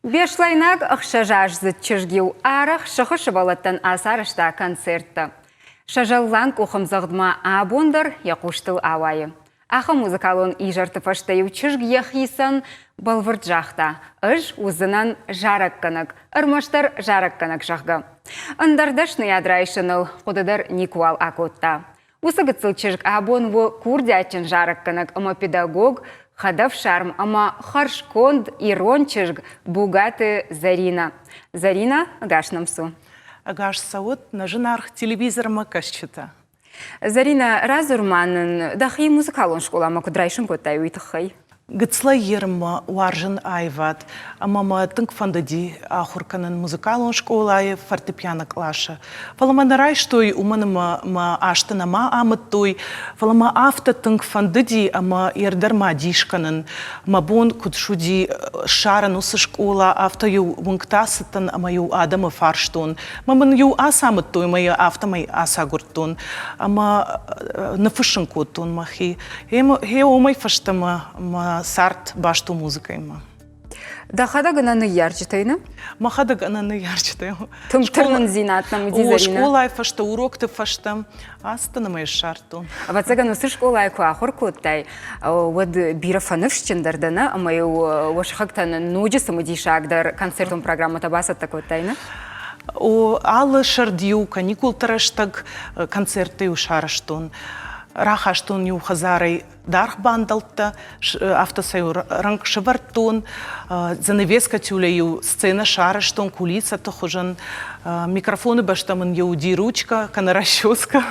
Бешлайнак ақшажажзы чыжгеу арық шығышы балаттан асарышта концертті. Шажаллан кухымзағдма абондар яқуштыл авайы. Ақы музыкалын ижарты фаштайу чыжгия хисан балвырд жақта. Үж узынан жарық кынық, ырмаштар жарық кынық жақғы. Ындардашны ядрайшыныл құдыдар Никуал акотта. Усы гыцыл чыжг абонвы курдячын жарық кынық, ама педагог Хадав шарм, ама харшконд ирончыжг бугаты Зарина. Зарина гашнамсу. Агаш сауыт на жинарх телевизорма кашчыта. Зарина разурманын дахи музыкалон школама кудрайшын котай уйтыхай. Гыцла ерма уаржын айват, амама тынк фандади ахурканын музыкалон школай фортепиано клаша. Фалама нарай штой уманыма ма аштына ма амыттой, фалама авто тынк фандади ама ердарма дишканын, мабон кудшуди шаран усы школа авто ю вунктасытын ама ю адама фарштон, мамын ю аса амыттой мая авто май аса гуртон, ама нафышын котон махи. Хе омай фаштама ма сарт башту музыка има. Да хада гынаны ярчытайны? Махада гынаны ярчытайны. Тымтырнын зинатным ди Зарина. Школа айфашта, урокты фашта, астанамай шарту. Вацаган усы школа айку ахор коттай. Вот бирафанывшчындардана, амаю вашхактан нуджи самодишагдар концертун программа табаса такоттайны? Аллы шардию, каникул тараштаг концерты у шараштун. Рахаштун ю хазарай дарх бандалта, автосаю ранг шевартун, занавеска тюлею сцена шараштун, кулиса тохужан, микрофоны баштамын юди ручка, канаращоска.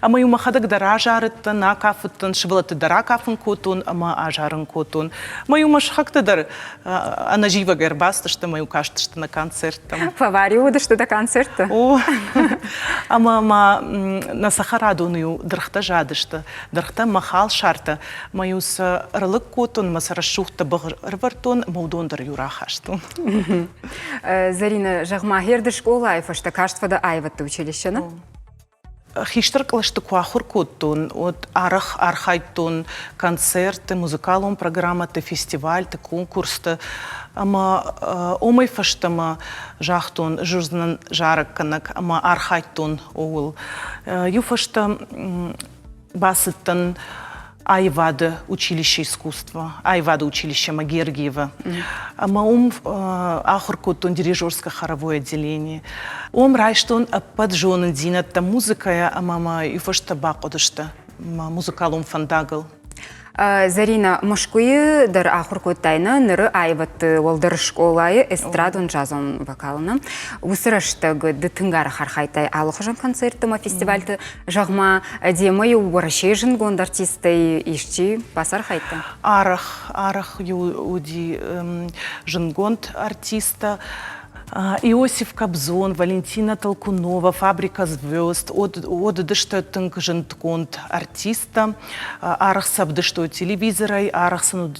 А мою махадак дара жарыттан, накафыттан, шевалаты дара кафын котун, ама ажарын котун. Мою машхакта дар анажива гербаста, что мою кажется, что на концерт. Фавариу, да что до концерта? О, ама на Сахарадуну драхта жадышта, драхта махал шар. Маюс рылык котун, масарашухта бағырвартун, маудондар юрахаштун. Зарина, жағма херді школа айфашта, каштвада айватты училищена? Хиштар калашты куахур коттун, от арах архайтун, концерты, музыкалун программаты, фестивальты, конкурсты. Ама омай фаштама жахтун, журзнан жарак канак, ама архайтун оул. Юфашта басыттан Айвада училище искусства, Айвада училище Магергиева. Маум ахуркотун дирижерское хоровое отделение. Райштун поджонен динатта музыка, мама и фашта бакодышта, музыкалум фандагл. Зарина, мошкуи дар ахуркоттайна ныры айватты олдар школайы эстрадон джазон вокалына. Усыраштагы дытынгары хархайтай алықжан концертыма фестивальты жағма демай уарашей жынгонд артисты ишчи басар хайты? Арах юди жынгонд артиста. Иосиф Кобзон, Валентина Толкунова, Фабрика звезд, от дышта тынк жынтконд артиста, арах сабдышто телевизорай, арах сану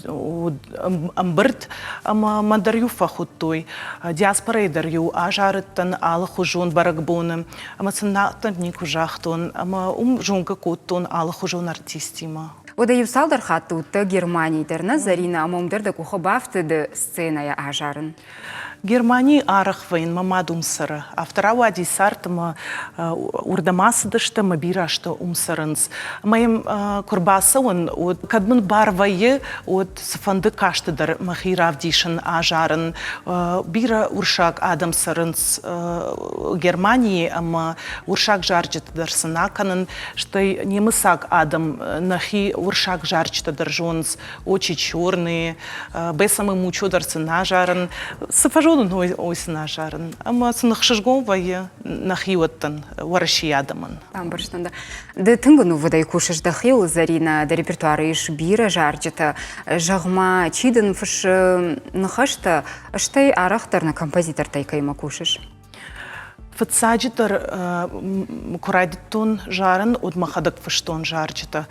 амбырт, мандарю фахуттой, диаспора дарю, ажарыттан алых ужон баракбоны, амасынаттан нику жахтон, жонка коттон алых ужон артистима. Ода юсалдар хаттуытта Германийдерна, Зарина амомдерда кухабафтыды сценая ажарын. Германии арахвайн мамад умсара. Автора вади сартама урдамасыдышта мабирашта умсарынс. Моим курбаса он от кадмын барвайы от сафанды каштыдар махиравдишын ажарын. Бира уршак адамсарынс Германии, ама уршак жарчытыдар сынаканын, что немысак адам нахи уршак жарчытыдар жонс, очи черные, бесамы мучодар сынажарын. Сафажон ойсына жарын. Ама сынық шыжгон вайы нахиуаттан варашиядамын. Амбарштанда. Да тынгыну выдай кушаш дахил, Зарина, да репертуары иш бира жарчыта. Жағма чидын фыш нахашта, аштай арахтарна композитор тайкайма кушаш. Фатсаджитар курайдиттон жарын удмахадык фыштон жарчыта.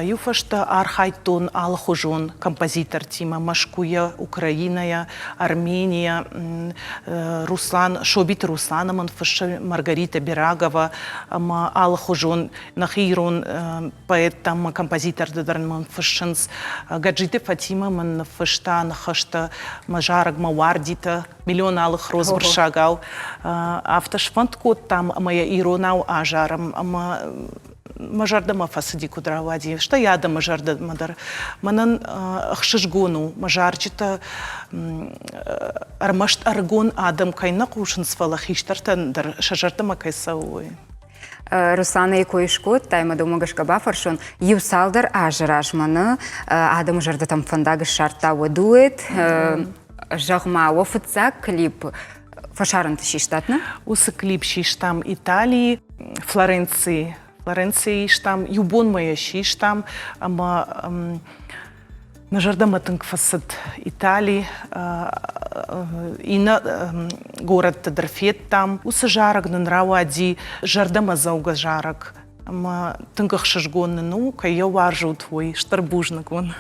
Юфашта архайтон алхужон композитор тима Машкуя, Украиная, Армения, Руслан, Шобит Русланаман фышы Маргарита Берагова, алхужон нахирон поэт там композитор дыдарман фышынс Гаджиты Фатима ман фышта нахашта мажараг мавардита миллион алых роз шагал. Автошфант код там моя иронау ажарам, мажардама фасади кудравади. Что я да мажарда мадар? Манан хшишгону мажарчита армашт аргон адам кайна кушин свалахиштартан дар шажартама кайсауи. Руслана Икоишкот, тайма думагашка бафаршон, юсалдар ажрашманы, адам жарда там фандага шартауа дует, жагма офица клип фашаран тишиштатна? Усы клип шиштам Италии, Флоренции, шиштам, юбон моя шиштам, ама нажардама тынк фасад Италии, ина город Тадерфет там, усы жарак нанрауади, жардама зауга жарак, ама тынках шашгонны, ну, кая варжу твой, штарбужнак вон.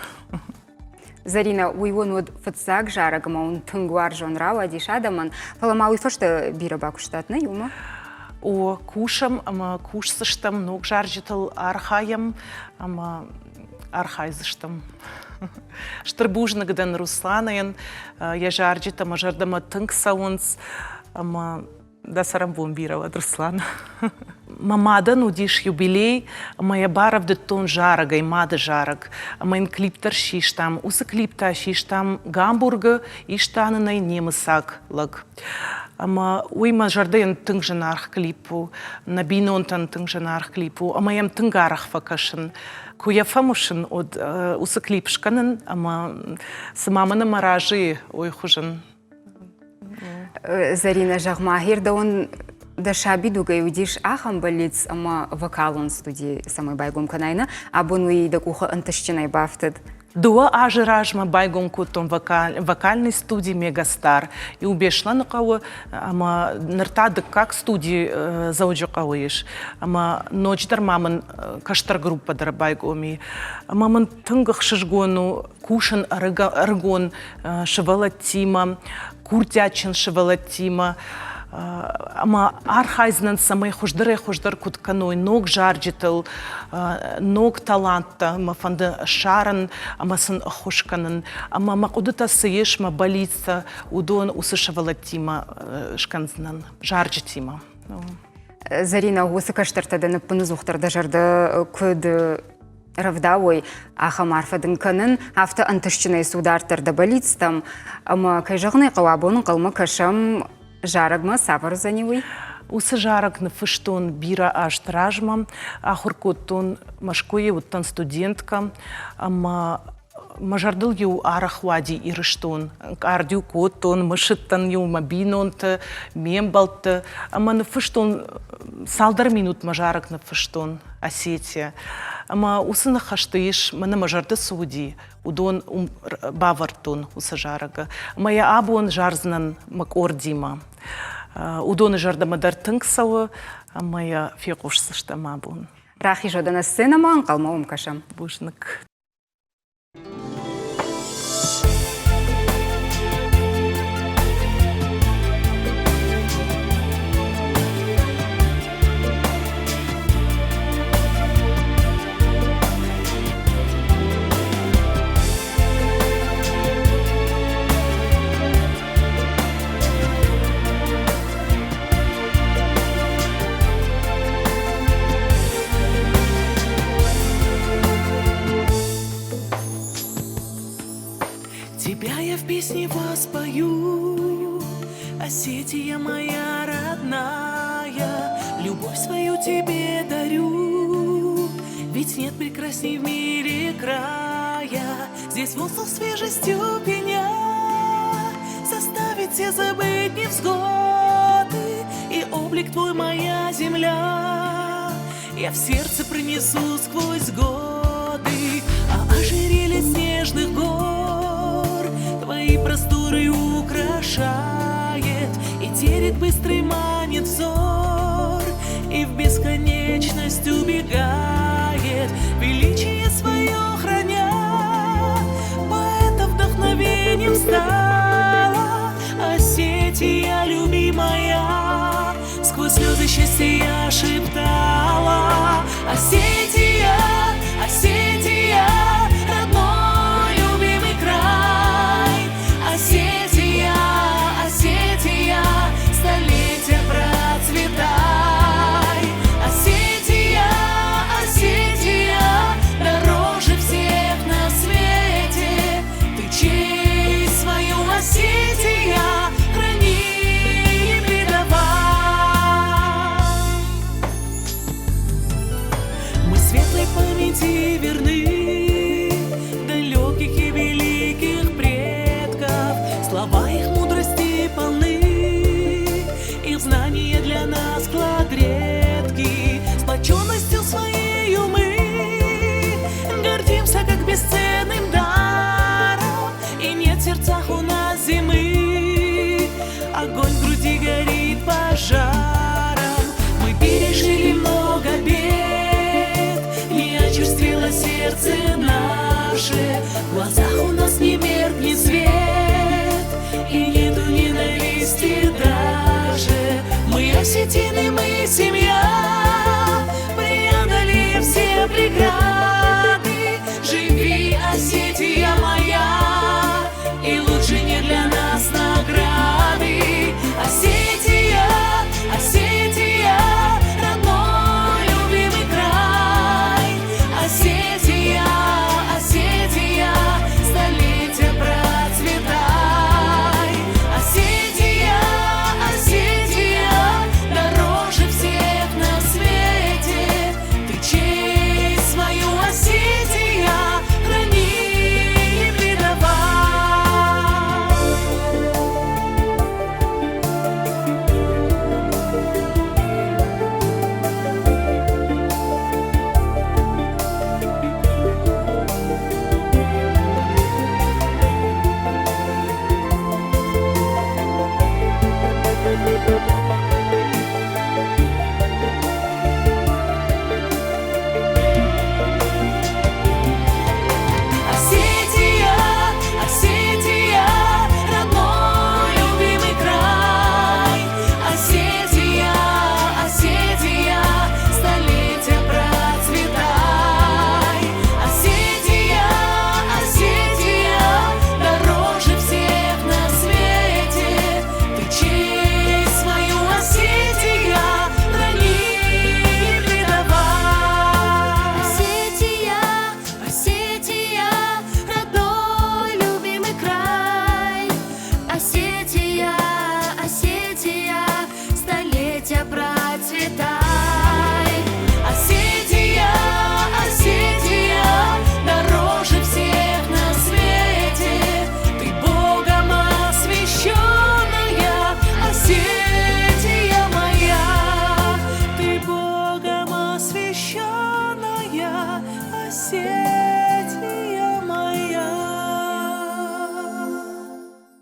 Зарина, уйвон вот фатсак жарагма, он тынгуар жонрау, адишадаман, паламау и фашта бирабаку штатна, юма? О кушам, ама кушсыштам, ног жаржитал архаям, ама архайзыштам. Штарбужнак дан Русланаян, я жаржита, ама жардама тынк саунс, ама да сарамбон бирала от Руслана. Мамада нудиш юбилей, моя баров де тон жарага и мада жараг, моин клиптар шиштам, усы клипта шиштам Гамбурга и штананай немысак лаг. Ама уйма жарден тынг жанарх клипу, набинонтан тынг жанарх клипу, ама ям тынгарах факашын. Куя фамушын от усы клипшканын, ама самамана маражи ой хужын. Зарина жагмахир, да он да шабиду гаюдиш ахам болиц, ама вокалон студии самой байгом канайна, а бонуи да куха антащиной бафтед. Дуа ажиражма байгом кутом вокальной студии Мегастар. И убешла на кого, ама нартады как студии зауджакауиш. Ама ночь дармаман каштар группа дар байгоми. Амаман тынгах шишгону кушан аргон шевалатима, куртячин шевалатима. Ама архайзнан самай хуждар кутканой ног жарджитал, ног таланта, ама фанда шаран, ама сан хушканан, ама макудата саешма болица, удон усышавалатима шканзнан, жарджитима. Зарина, усыкаштартада на панузухтарда жарда куд равдавой, аха марфадын канын, авто антышчиной судартарда болиц там, ама кайжагны калабонын калма кашам жарагма сапар занивый. Усы жарак на фыштон бира аж тражма, ахуркотон Машкуе уттан студентка, ама мажардыл ю арахвади ирыштон, ардю коттон, мышыттан ю мабинонты, мембалты, ама на фыштон салдар минут мажарак на фыштон Осетия. Ама усы на хаштыш, мана мажарды Сауди, удон бавартон усы жарага. Моя абон жарзнан макордима. Удоны жардамадар тынксауы, моя фекушсыштам абон. Рахи жодана сценама, калмауым кашам. Бужнык. Тебя я в песне воспою, Осетия моя родная, любовь свою тебе дарю, ведь нет прекрасней в мире края. Здесь воздух свежестью пеня заставит тебя забыть невзгоды, и облик твой моя земля я в сердце пронесу сквозь годы. А ожерелье снежных гор твои просторы украшает, и терек быстрый манит взор.